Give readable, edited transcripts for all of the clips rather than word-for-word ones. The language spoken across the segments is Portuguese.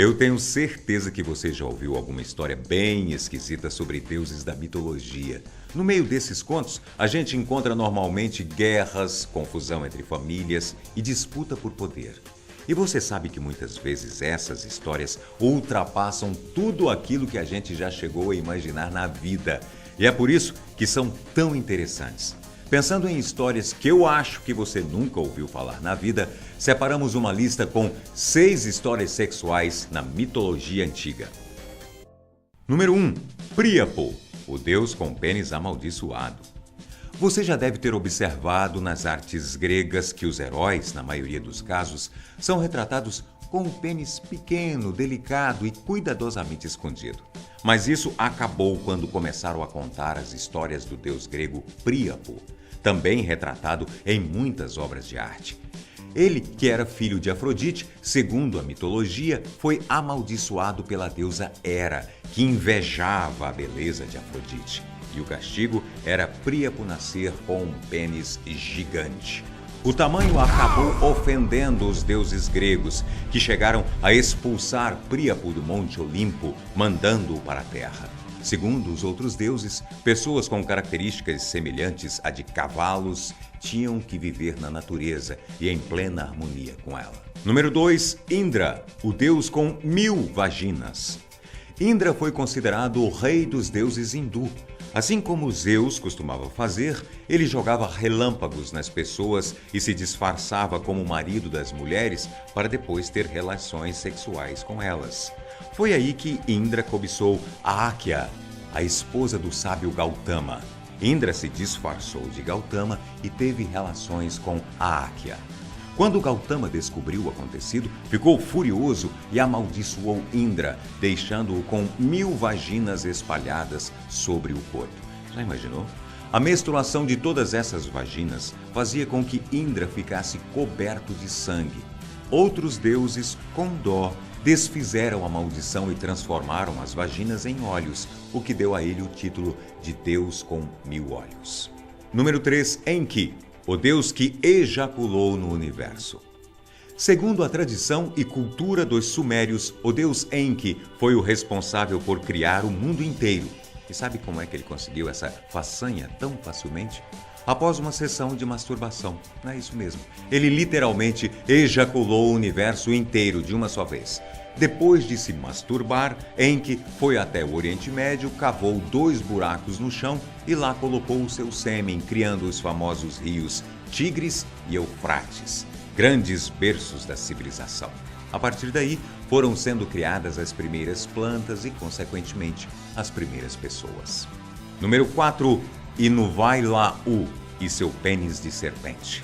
Eu tenho certeza que você já ouviu alguma história bem esquisita sobre deuses da mitologia. No meio desses contos, a gente encontra normalmente guerras, confusão entre famílias e disputa por poder. E você sabe que muitas vezes essas histórias ultrapassam tudo aquilo que a gente já chegou a imaginar na vida. E é por isso que são tão interessantes. Pensando em histórias que eu acho que você nunca ouviu falar na vida, separamos uma lista com 6 histórias sexuais na mitologia antiga. Número 1. Príapo, o deus com pênis amaldiçoado. Você já deve ter observado nas artes gregas que os heróis, na maioria dos casos, são retratados com um pênis pequeno, delicado e cuidadosamente escondido. Mas isso acabou quando começaram a contar as histórias do deus grego Príapo, também retratado em muitas obras de arte. Ele, que era filho de Afrodite, segundo a mitologia, foi amaldiçoado pela deusa Hera, que invejava a beleza de Afrodite. E o castigo era Príapo nascer com um pênis gigante. O tamanho acabou ofendendo os deuses gregos, que chegaram a expulsar Príapo do Monte Olimpo, mandando-o para a terra. Segundo os outros deuses, pessoas com características semelhantes à de cavalos tinham que viver na natureza e em plena harmonia com ela. Número 2. Indra, o deus com 1000 vaginas. Indra foi considerado o rei dos deuses hindu. Assim como Zeus costumava fazer, ele jogava relâmpagos nas pessoas e se disfarçava como marido das mulheres para depois ter relações sexuais com elas. Foi aí que Indra cobiçou a Áquia, a esposa do sábio Gautama. Indra se disfarçou de Gautama e teve relações com a Áquia. Quando Gautama descobriu o acontecido, ficou furioso e amaldiçoou Indra, deixando-o com 1000 vaginas espalhadas sobre o corpo. Já imaginou? A menstruação de todas essas vaginas fazia com que Indra ficasse coberto de sangue. Outros deuses, com dó, desfizeram a maldição e transformaram as vaginas em olhos, o que deu a ele o título de Deus com 1000 olhos. Número 3. Enki, o deus que ejaculou no universo. Segundo a tradição e cultura dos sumérios, o deus Enki foi o responsável por criar o mundo inteiro. E sabe como é que ele conseguiu essa façanha tão facilmente? Após uma sessão de masturbação. É isso mesmo. Ele literalmente ejaculou o universo inteiro de uma só vez. Depois de se masturbar, Enki foi até o Oriente Médio, cavou 2 buracos no chão e lá colocou o seu sêmen, criando os famosos rios Tigres e Eufrates, grandes berços da civilização. A partir daí, foram sendo criadas as primeiras plantas e, consequentemente, as primeiras pessoas. Número 4. Inuvai-la-u e seu pênis de serpente.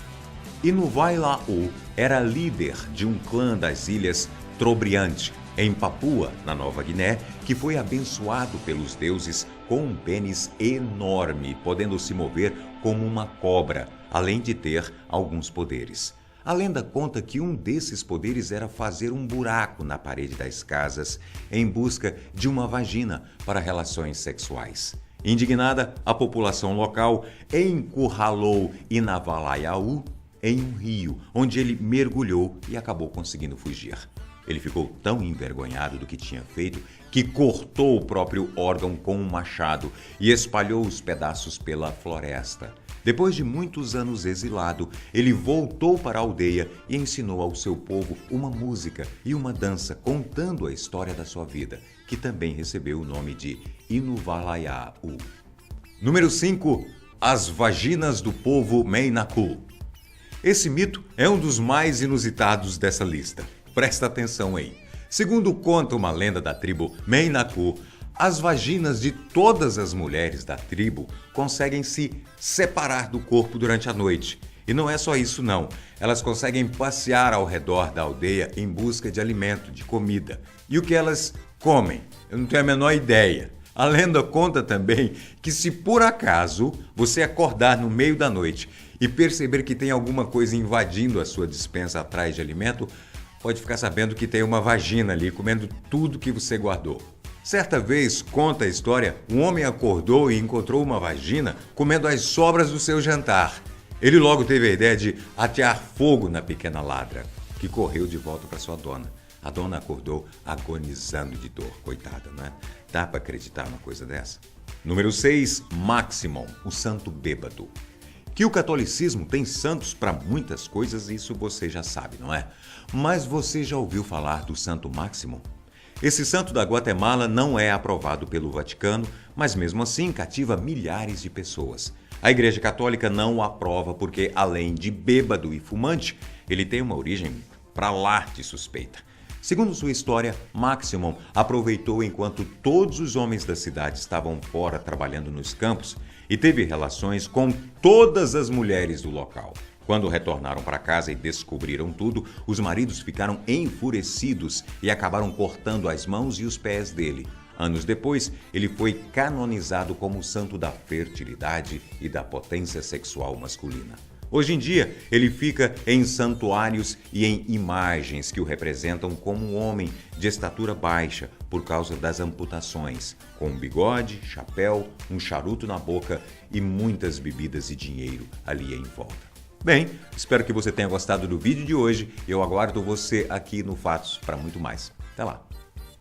Inuvai-la-u era líder de um clã das ilhas Trobriand, em Papua, na Nova Guiné, que foi abençoado pelos deuses com um pênis enorme, podendo se mover como uma cobra, além de ter alguns poderes. A lenda conta que um desses poderes era fazer um buraco na parede das casas em busca de uma vagina para relações sexuais. Indignada, a população local encurralou Inavalaiaú em um rio, onde ele mergulhou e acabou conseguindo fugir. Ele ficou tão envergonhado do que tinha feito que cortou o próprio órgão com um machado e espalhou os pedaços pela floresta. Depois de muitos anos exilado, ele voltou para a aldeia e ensinou ao seu povo uma música e uma dança contando a história da sua vida, que também recebeu o nome de Inuvalaiaú. Número 5. As vaginas do povo Meinaku. Esse mito é um dos mais inusitados dessa lista. Presta atenção aí. Segundo conta uma lenda da tribo Meinaku, as vaginas de todas as mulheres da tribo conseguem se separar do corpo durante a noite. E não é só isso não, elas conseguem passear ao redor da aldeia em busca de alimento, de comida. E o que elas comem? Eu não tenho a menor ideia. A lenda conta também que se por acaso você acordar no meio da noite e perceber que tem alguma coisa invadindo a sua despensa atrás de alimento, pode ficar sabendo que tem uma vagina ali comendo tudo que você guardou. Certa vez, conta a história, um homem acordou e encontrou uma vagina comendo as sobras do seu jantar. Ele logo teve a ideia de atear fogo na pequena ladra, que correu de volta para sua dona. A dona acordou agonizando de dor, coitada, né? Dá para acreditar numa coisa dessa? Número 6, Maximum, o santo bêbado. Que o catolicismo tem santos para muitas coisas, isso você já sabe, não é? Mas você já ouviu falar do santo Maximum? Esse santo da Guatemala não é aprovado pelo Vaticano, mas mesmo assim cativa milhares de pessoas. A Igreja Católica não o aprova porque, além de bêbado e fumante, ele tem uma origem pra lá de suspeita. Segundo sua história, Maximum aproveitou enquanto todos os homens da cidade estavam fora trabalhando nos campos e teve relações com todas as mulheres do local. Quando retornaram para casa e descobriram tudo, os maridos ficaram enfurecidos e acabaram cortando as mãos e os pés dele. Anos depois, ele foi canonizado como santo da fertilidade e da potência sexual masculina. Hoje em dia, ele fica em santuários e em imagens que o representam como um homem de estatura baixa por causa das amputações, com um bigode, chapéu, um charuto na boca e muitas bebidas e dinheiro ali em volta. Bem, espero que você tenha gostado do vídeo de hoje. Eu aguardo você aqui no Fatos para muito mais. Até lá!